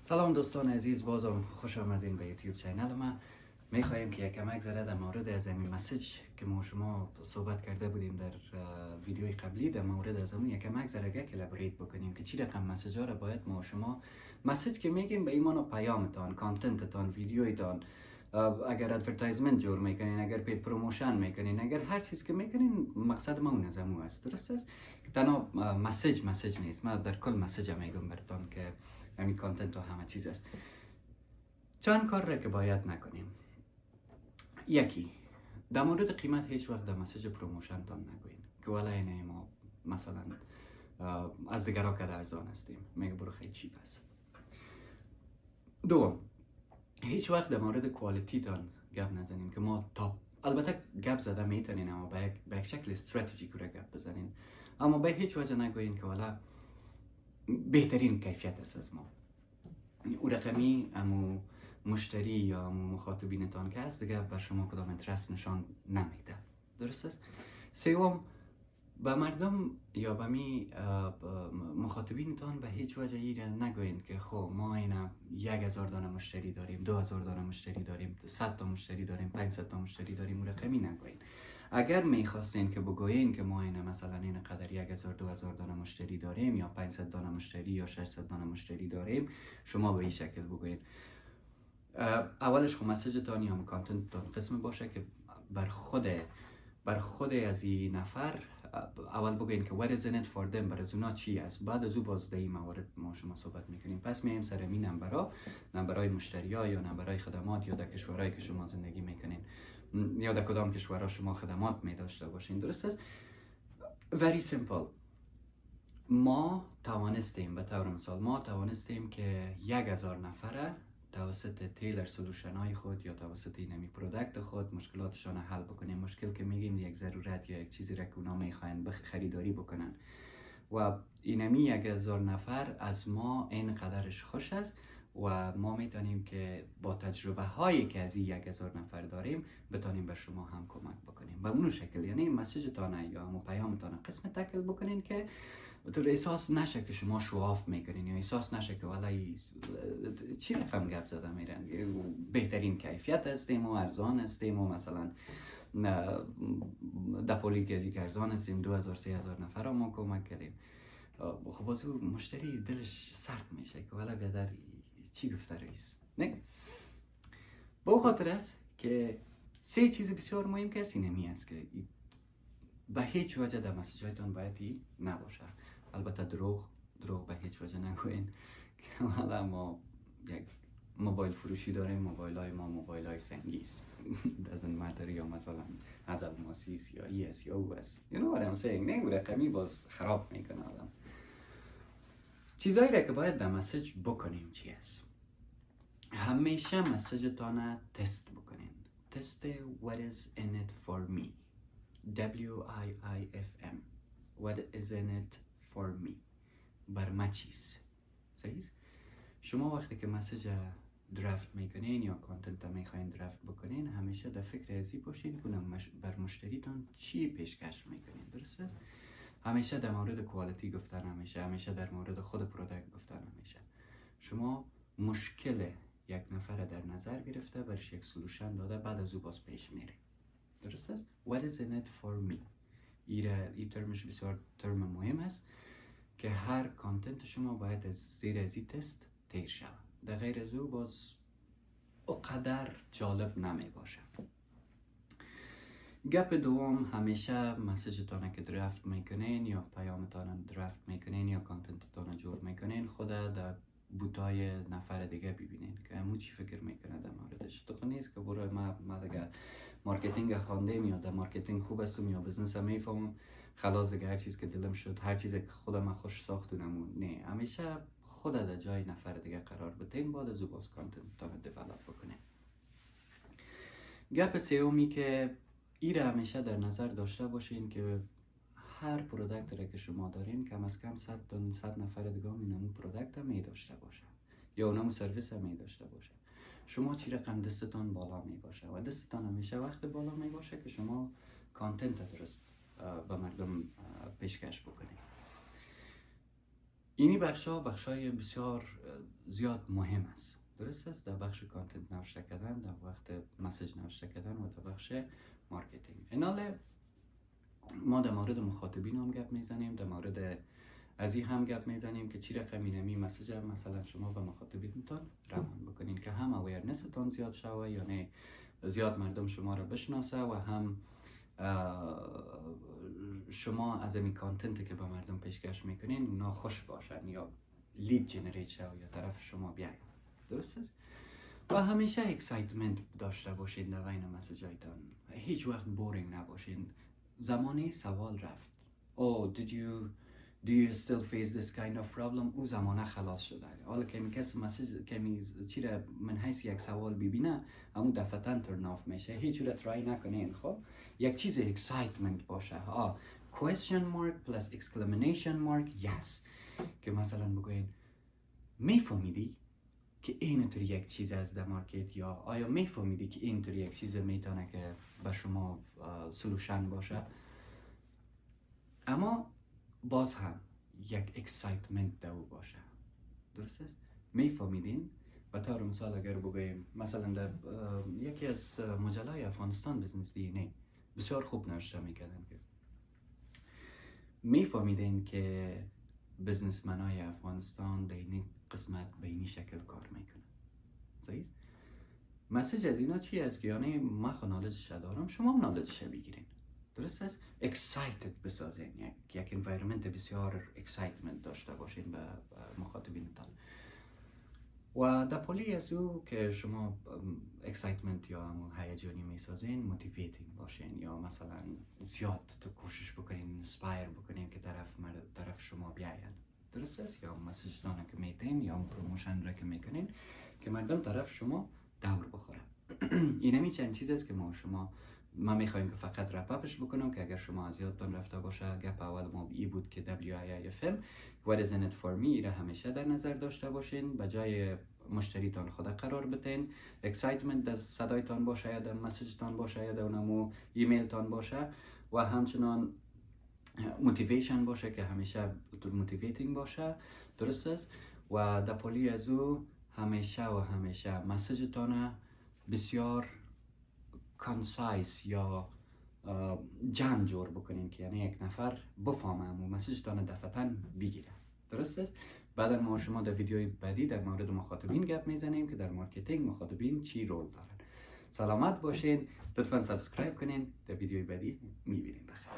سلام دوستان عزیز، بازم خوش آمدین به یوتیوب چینل ما. میخواهیم که یک کمک ذره در مورد از این مسیج که ما شما صحبت کرده بودیم در ویدیوی قبلی، در مورد از اون یک کمک ذره کلابریت بکنیم که چی رقم مسیج ها را باید ما شما مسیج که میگیم به ایمان و پیامتان، کانتنتتان، ویدیویتان، اگر ادورتایزمنت جور میکنین، اگر پید پروموشن میکنین، اگر هر چیز که میکنین، مقصد ما اون از امو است. درست است که تنها مسیج نیست، ما در کل مسیج میگم براتون که همین کانتنت و همه چیز است. چند کار را که باید نکنیم. یکی، در مورد قیمت هیچ وقت در مسیج پروموشن تان نگوین که والا اینه ما مثلا از دیگرها که ارزان هستیم، میگه برو خیلی چیپ است. دوم، هیچ وقت در مورد کوالیتی تان گپ نزنین که ما تاپ، البته گپ زده میتونین اما به یک شکل استراتژیک رو گپ بزنین، اما به هیچ وجه نگوین که والا بهترین کیفیت است از ما. او رقمی امو مشتری یا امو مخاطبینتان که هست دیگه بر شما کدام انترست نشان نمیده. درست است؟ سوم، به مردم یا به می مخاطبینتان به هیچ وجه ایره نگوین که خب ما اینا 1000 دانه مشتری داریم، 2000 دانه مشتری داریم، 100 تا مشتری داریم، 500 تا مشتری داریم. او رقمی نگوین. اگر میخواستین که بگوین که ما اینا مثلا این قدر 1000 2000 دانه مشتری داریم یا 500 دانه مشتری یا 600 دانه مشتری داریم، شما به این شکل بگوین. اولش خب مسیجتان یا کانتنتتان قسم باشه که بر خود از این نفر اول بگوین که what is in it for them، برای از اونا چی است. بعد از او باز در این موارد ما شما صحبت میکنیم. پس میایم سر این نمبرهای مشتری ها یا نمبرهای خدمات یا در کشورهایی که شما زندگی میکنین یا در کدام کشورها شما خدمات میداشته باشین. درست است؟ very simple. ما توانستیم، به طور مثال ما توانستیم که 1000 نفره توسط تیلر سولوشن های خود یا توسط اینمی پرودکت خود مشکلاتشان حل بکنیم. مشکل که میگیم یک ضرورت یا یک چیزی را که اونا میخواین خریداری بکنن و اینمی 1000 نفر از ما این قدرش خوش است و ما میتونیم که با تجربه هایی که از این 1000 نفر داریم بتونیم به شما هم کمک بکنیم. به اون شکل یعنی مسیجتان یا پیامتان قسم تکل بکنین که تو احساس نشه که شما شواف میکنین یا احساس نشه که والا چی رقم گپ زده میرن، بهترین کیفیت هستیم و ارزان هستیم و مثلا دپولی که از یک ارزان هستیم 2000 3000 نفر رو ما کمک کردیم. خب از او مشتری دلش سرد میشه که والا بیادر چی گفته رئیس. نه، به او خاطر است که سه چیز بسیار مهم که است اینمی است که به هیچ وجه در مسیجایتان باید نباشه. البته دروغ به هیچ وجه نگوین که حالا ما یک موبایل فروشی داریم، موبایل های ما موبایل های سنگی است doesn't matter یا مثلا از الماسیس یا ایس یا او است. you know what I'm saying. نه، رقمی باز خراب میکنه آدم. چیزایی را که باید در مسیج بکنیم چی است؟ همیشه مسیجتان تست بکنین. تست what is in it for me. WIIFM. What is in it for me. بر ما چیست. صحیح؟ شما وقتی که مسیج درافت میکنین یا کانتنت میخواین درافت بکنین، همیشه در فکر ازی باشین که بر مشتریتان چی پیشکش میکنین. درست است؟ همیشه در مورد کوالیتی گفتن، همیشه در مورد خود پروداکت گفتن. همیشه شما مشکل یک نفر در نظر گرفته، برش یک سولوشن داده، بعد از او باز پیش میره. درست است؟ What is in it for me. این ترمش بسیار ترم مهم است که هر کانتنت شما باید از زیر از این تست تیر شود. در غیر از او باز اقدر جالب نمی باشه. گپ دوم، همیشه مسیجتان که درافت میکنین یا پیامتان درافت میکنین یا کانتنتتان جور میکنین، خود در بوتای نفر دیگه ببینین که همون چی فکر میکنه در موردش. تو نیست که برای ما دیگه مارکتینگ خوانده یا در مارکتینگ خوب هستم یا بزنس میفهمم خلاص دیگه هر چیز که دلم شد، هر چیزی که خودم خوش ساختونم. نه، همیشه خود در جای نفر دیگه قرار بدین، بعد از او باز کانتنتتان دیولپ بکنین. گپ سومی که ایره همیشه در نظر داشته باشین که هر پروداکت را که شما دارین کم از کم 100 تا 100 نفر دیگه هم اینمون پروداکت هم می داشته باشه یا اونم سرویس هم می داشته باشه. شما چی رقم دستتان بالا می باشه و دستتان همیشه وقت بالا می باشه که شما کانتنت درست به مردم پیشکش بکنید. اینی بخشای بسیار زیاد مهم است. درست است؟ در بخش کانتنت نوشته کردن، در وقت مسیج نوشته کردن و در بخش مارکتینگ. ایناله ما در مورد مخاطبین هم گپ میزنیم، در مورد از این هم گپ میزنیم که چی رقم اینمی مسیج مثلا شما به مخاطبینتان روان بکنین که هم اویرنستان زیاد شوه، یعنی زیاد مردم شما را بشناسه و هم شما از این کانتنتی که به مردم پیشکش میکنین اونا خوش باشن یا لید جنریت شه یا طرف شما بیاین. درست است؟ و همیشه اکسایتمنت داشته باشین در بین مسیجایتان، هیچ وقت بورینگ نباشین. زمانی سوال رفت do you still face this kind of problem، او زمانه خلاص شده. حالا که کسی مسیج چی را من حیث یک سوال ببینه همون دفعتاً ترن آف میشه، هیچ را ترای نکنین. خب یک چیز اکسایتمنت باشه، question mark plus exclamation mark yes، که مثلا بگوین میفهمیدی که اینطور یک چیز از در مارکت، یا آیا میفهمیدی که اینطور یک چیز میتونه که به شما سلوشن باشه. اما باز هم یک اکسایتمنت دو باشه. درست است؟ میفهمیدین؟ و طور مثال اگر بگویم مثلا در یکی از مجلای افغانستان بزنس دی بسیار خوب نوشته میکردن که میفهمیدین که بزنسمنای افغانستان در این قسمت به این شکل کار میکنن. صحیح؟ مسیج از اینا چی است که یعنی من خود نالجش دارم، شما هم نالجش بگیرین. درست است؟ اکسایتد بسازین، یک انوایرمنت بسیار اکسایتمنت داشته باشین به مخاطبینتان. و در پلی از او که شما اکسایتمنت یا هیجانی میسازین، موتیویتینگ باشین، یا مثلا زیاد تو کوشش بکنین اینسپایر بکنین که طرف شما بیاین. درست است؟ یا مسیج دانه که میتین یا پروموشن را که میکنین که مردم طرف شما دور بخوره. این همی چند چیز است که ما میخوایم که فقط رپاپش بکنم که اگر شما از یادتان رفته باشه گپ اول ما ای بود که WIIFM What is in it for me را همیشه در نظر داشته باشین، به جای مشتریتان خود قرار بتین. اکسایتمنت در صدایتان باشه یا در مسیجتان باشه یا در نمو ایمیلتان باشه، و همچنان موتیویشن باشه که همیشه موتیویتینگ باشه. درست است؟ و در پلی از او همیشه مسیجتان بسیار کانسایس یا جمع جور بکنین که یعنی یک نفر بفهمه و مسیجتان دفعتاً بگیره. درست است؟ بعد ما شما در ویدیوی بعدی در مورد مخاطبین گپ میزنیم که در مارکتینگ مخاطبین چی رول دارن. سلامت باشین، لطفاً سابسکرایب کنین. در ویدیوی بعدی میبینیم. بخیر.